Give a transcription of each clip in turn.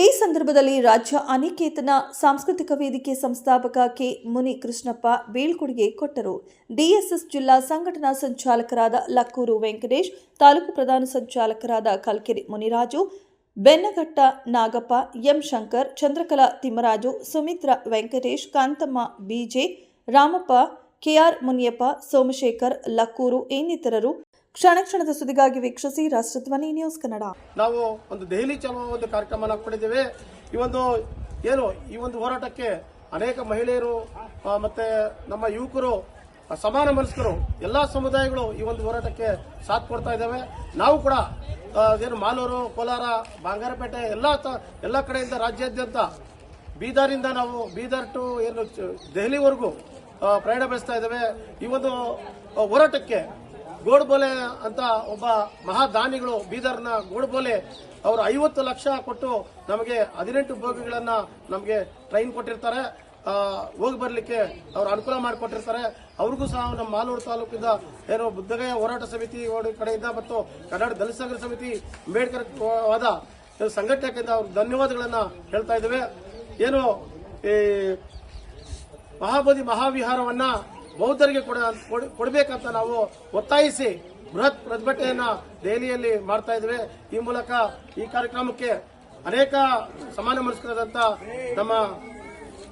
ಈ ಸಂದರ್ಭದಲ್ಲಿ ರಾಜ್ಯ ಅನಿಕೇತನ ಸಾಂಸ್ಕೃತಿಕ ವೇದಿಕೆ ಸಂಸ್ಥಾಪಕ ಕೆ ಮುನಿ ಕೃಷ್ಣಪ್ಪ ಬೀಳ್ಕೊಡುಗೆ ಕೊಟ್ಟರು. ಡಿಎಸ್ಎಸ್ ಜಿಲ್ಲಾ ಸಂಘಟನಾ ಸಂಚಾಲಕರಾದ ಲಕ್ಕೂರು ವೆಂಕಟೇಶ್, ತಾಲೂಕು ಪ್ರಧಾನ ಸಂಚಾಲಕರಾದ ಕಲ್ಕೆರೆ ಮುನಿರಾಜು, ಬೆನ್ನಘಟ್ಟ ನಾಗಪ್ಪ, ಎಂ ಶಂಕರ್, ಚಂದ್ರಕಲಾ ತಿಮ್ಮರಾಜು, ಸುಮಿತ್ರ ವೆಂಕಟೇಶ್, ಕಾಂತಮ್ಮ ಬಿಜೆ, ರಾಮಪ್ಪ, ಕೆಆರ್ ಮುನಿಯಪ್ಪ, ಸೋಮಶೇಖರ್, ಲಕ್ಕೂರು ಇನ್ನಿತರರು ಕ್ಷಣದ ಸುದ್ದಿಗಾಗಿ ವೀಕ್ಷಿಸಿ ರಾಷ್ಟ್ರಧ್ವನಿ ನ್ಯೂಸ್ ಕನ್ನಡ. ನಾವು ಒಂದು ದೆಹಲಿ ಚಲೋ ಒಂದು ಕಾರ್ಯಕ್ರಮ ಹಾಕೊಂಡಿದ್ದೇವೆ. ಈ ಒಂದು ಹೋರಾಟಕ್ಕೆ ಅನೇಕ ಮಹಿಳೆಯರು ಮತ್ತೆ ನಮ್ಮ ಯುವಕರು, ಸಮಾನ ಮನಸ್ಕರು, ಎಲ್ಲಾ ಸಮುದಾಯಗಳು ಈ ಒಂದು ಹೋರಾಟಕ್ಕೆ ಸಾಥ್ ಕೊಡ್ತಾ ಇದ್ದಾವೆ. ನಾವು ಕೂಡ ಮಾಲೂರು, ಕೋಲಾರ, ಬಂಗಾರಪೇಟೆ ಎಲ್ಲ ಕಡೆಯಿಂದ ರಾಜ್ಯಾದ್ಯಂತ ಬೀದರ್ ಟು ದೆಹಲಿವರೆಗೂ ಪ್ರಯಾಣ ಬೆಳೆಸ್ತಾ ಇದ್ದೇವೆ. ಈ ಒಂದು ಹೋರಾಟಕ್ಕೆ ಗೋಡ್ಬೋಲೆ ಅಂತ ಒಬ್ಬ ಮಹಾದಾನಿಗಳು, ಬೀದರ್ನ ಗೋಡ್ಬೋಲೆ ಅವರು 50 ಲಕ್ಷ ಕೊಟ್ಟು ನಮಗೆ 18 ಬೋಗಿಗಳನ್ನ ನಮಗೆ ಟ್ರೈನ್ ಕೊಟ್ಟಿರ್ತಾರೆ. ಹೋಗಿ ಬರ್ಲಿಕ್ಕೆ ಅವರು ಅನುಕೂಲ ಮಾಡಿಕೊಟ್ಟಿರ್ತಾರೆ. ಅವ್ರಿಗೂ ಸಹ ನಮ್ಮ ಮಾಲೂರು ತಾಲೂಕಿಂದ ಬುದ್ಧಗಯ ಹೋರಾಟ ಸಮಿತಿ ಕಡೆಯಿಂದ ಮತ್ತು ಕರ್ನಾಟಕ ದಲಿತ ಸಂಘರ್ಷ ಸಮಿತಿ ಅಂಬೇಡ್ಕರ್ ವಾದ ಸಂಘಟನೆಯಿಂದ ಅವ್ರಿಗೆ ಧನ್ಯವಾದಗಳನ್ನ ಹೇಳ್ತಾ ಇದ್ದೇವೆ. ಈ ಮಹಾಬೋಧಿ ಮಹಾವಿಹಾರವನ್ನ ಬೌದ್ಧರಿಗೆ ಕೊಡಬೇಕಂತ ನಾವು ಒತ್ತಾಯಿಸಿ ಬೃಹತ್ ಪ್ರತಿಭಟನೆಯನ್ನ ದೆಹಲಿಯಲ್ಲಿ ಮಾಡ್ತಾ ಇದ್ದೇವೆ. ಈ ಮೂಲಕ ಈ ಕಾರ್ಯಕ್ರಮಕ್ಕೆ ಅನೇಕ ಸಮಾನ ಮನಸ್ಕರಾದಂತ ನಮ್ಮ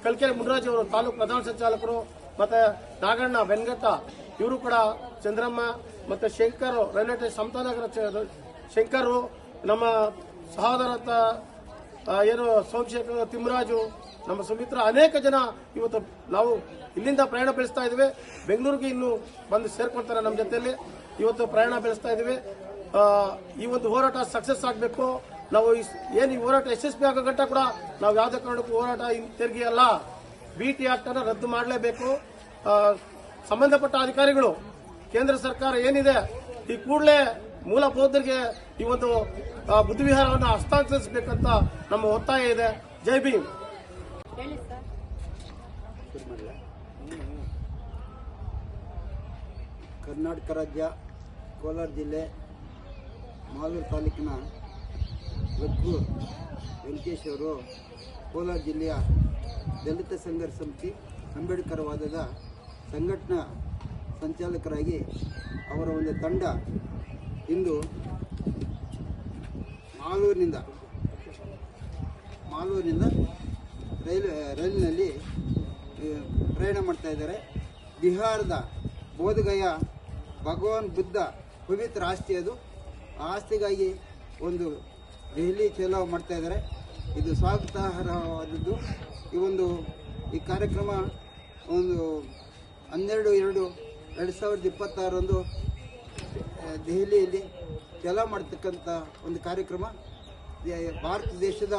ಕಲ್ಕೆರೆ ಮುನಿರಾಜ್ ಅವರು, ತಾಲೂಕು ಪ್ರಧಾನ ಸಂಚಾಲಕರು, ಮತ್ತೆ ನಾಗಣ್ಣ ಬೆನ್ಗಟ್ಟ, ಇವರು ಕೂಡ, ಚಂದ್ರಮ್ಮ ಮತ್ತೆ ಶಂಕರ್, ರೈಲ್ವೆ ಸ್ಟೇಷನ್ ಸಮತಾನಗರ ಶಂಕರ್, ನಮ್ಮ ಸಹೋದರ ಸೋಮಶೇಖರ್, ತಿಮ್ಮರಾಜು, ನಮ್ಮ ಸುಮಿತ್ರ, ಅನೇಕ ಜನ ಇವತ್ತು ನಾವು ಇಲ್ಲಿಂದ ಪ್ರಯಾಣ ಬೆಳೆಸ್ತಾ ಇದ್ದೇವೆ. ಬೆಂಗಳೂರಿಗೆ ಇನ್ನು ಬಂದು ಸೇರ್ಕೊಳ್ತಾರೆ ನಮ್ಮ ಜೊತೆಯಲ್ಲಿ. ಇವತ್ತು ಪ್ರಯಾಣ ಬೆಳೆಸ್ತಾ ಇದ್ದೇವೆ. ಈ ಒಂದು ಹೋರಾಟ ಸಕ್ಸಸ್ ಆಗಬೇಕು. ನಾವು ಈ ಹೋರಾಟ ಯಶಸ್ವಿ ಆಗೋ ಗಂಟ ಕೂಡ ನಾವು ಯಾವುದೇ ಕಾರಣಕ್ಕೂ ಹೋರಾಟ ತೆರಿಗೆ ಅಲ್ಲ, ಬಿಟಿ ಆಕ್ಟ್ ಅನ್ನು ರದ್ದು ಮಾಡಲೇಬೇಕು. ಸಂಬಂಧಪಟ್ಟ ಅಧಿಕಾರಿಗಳು, ಕೇಂದ್ರ ಸರ್ಕಾರ ಏನಿದೆ, ಈ ಕೂಡಲೇ ಮೂಲ ಬೌದ್ಧರಿಗೆ ಈ ಒಂದು ಬುದ್ಧವಿಹಾರವನ್ನು ಹಸ್ತಾಂತರಿಸಬೇಕಂತ ನಮ್ಮ ಒತ್ತಾಯ ಇದೆ. ಜೈ ಭೀಮ್. ಕರ್ನಾಟಕ ರಾಜ್ಯ ಕೋಲಾರ ಜಿಲ್ಲೆ ಮಾಲೂರು ತಾಲೂಕಿನ ಲಕ್ಕೂರು ವೆಂಕಟೇಶ್ ಅವರು ಕೋಲಾರ ಜಿಲ್ಲೆಯ ದಲಿತ ಸಂಘರ್ಷ ಸಮಿತಿ ಅಂಬೇಡ್ಕರ್ ವಾದದ ಸಂಘಟನಾ ಸಂಚಾಲಕರಾಗಿ ಅವರ ಒಂದು ತಂಡ ಇಂದು ಮಾಲೂರಿನಿಂದ ರೈಲಿನಲ್ಲಿ ಪ್ರಯಾಣ ಮಾಡ್ತಾ ಇದ್ದಾರೆ. ಬಿಹಾರದ ಬೋಧಗಯ ಭಗವಾನ್ ಬುದ್ಧ ಪವಿತ್ರ ಆಸ್ತಿ ಅದು. ಆ ಆಸ್ತಿಗಾಗಿ ಒಂದು ದೆಹಲಿ ಚಲೋ ಮಾಡ್ತಾ ಇದ್ದಾರೆ. ಇದು ಸ್ವಾಗತಾರ್ಹವಾದದ್ದು. ಈ ಕಾರ್ಯಕ್ರಮ 12/2/2026 ದೆಹಲಿಯಲ್ಲಿ ಚಲೋ ಮಾಡ್ತಕ್ಕಂಥ ಒಂದು ಕಾರ್ಯಕ್ರಮ. ಭಾರತ ದೇಶದ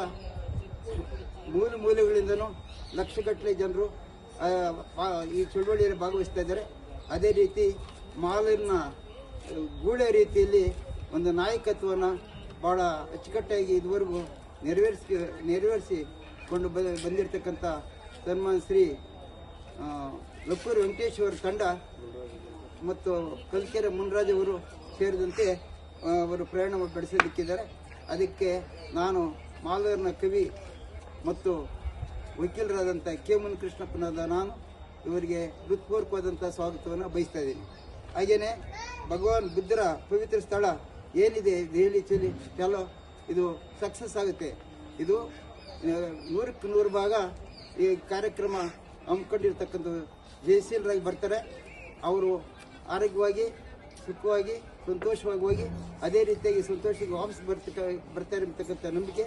ಮೂಲೆಗಳಿಂದನೂ ಲಕ್ಷಗಟ್ಟಲೆ ಜನರು ಈ ಚಳುವಳಿಯಲ್ಲಿ ಭಾಗವಹಿಸ್ತಾ ಇದ್ದಾರೆ. ಅದೇ ರೀತಿ ಮಾಲೂರಿನ ಗೂಳೆ ರೀತಿಯಲ್ಲಿ ಒಂದು ನಾಯಕತ್ವವನ್ನು ಬಹಳ ಅಚ್ಚುಕಟ್ಟಾಗಿ ಇದುವರೆಗೂ ನೆರವೇರಿಸಿಕೊಂಡು ಬಂದಿರತಕ್ಕಂಥ ಸನ್ಮಾನ್ ಶ್ರೀ ಲಕ್ಕೂರು ವೆಂಕಟೇಶ್ ಅವರ ತಂಡ ಮತ್ತು ಕಲ್ಕೆರೆ ಮುನಿರಾಜ್ ಅವರು ಸೇರಿದಂತೆ ಅವರು ಪ್ರಯಾಣ ಬೆಳೆಸಲಿಕ್ಕಿದ್ದಾರೆ. ಅದಕ್ಕೆ ನಾನು ಮಾಲೂರಿನ ಕವಿ ಮತ್ತು ವಕೀಲರಾದಂಥ ಕೆ ಮುನಿ ಕೃಷ್ಣಪ್ಪನಾದ ನಾನು ಇವರಿಗೆ ಹೃತ್ಪೂರ್ವಕವಾದಂಥ ಸ್ವಾಗತವನ್ನು ಬಯಸ್ತಾ ಇದ್ದೀನಿ. ಹಾಗೆಯೇ ಭಗವಾನ್ ಬುದ್ಧರ ಪವಿತ್ರ ಸ್ಥಳ ಏನಿದೆ ದೆಹಲಿ ಚಲೋ, ಇದು ಸಕ್ಸಸ್ ಆಗುತ್ತೆ. ಇದು 100ಕ್ಕೆ 100 ಭಾಗ ಈ ಕಾರ್ಯಕ್ರಮ ಹಮ್ಮಿಕೊಂಡಿರ್ತಕ್ಕಂಥದ್ದು ಜಯಶೀಲರಾಗಿ ಬರ್ತಾರೆ. ಅವರು ಆರೋಗ್ಯವಾಗಿ, ಸುಖವಾಗಿ, ಸಂತೋಷವಾಗಿ ಹೋಗಿ ಅದೇ ರೀತಿಯಾಗಿ ಸಂತೋಷವಾಗಿ ವಾಪಸ್ ಬರ್ತಾರೆ ಅಂತಕ್ಕಂಥ ನಂಬಿಕೆ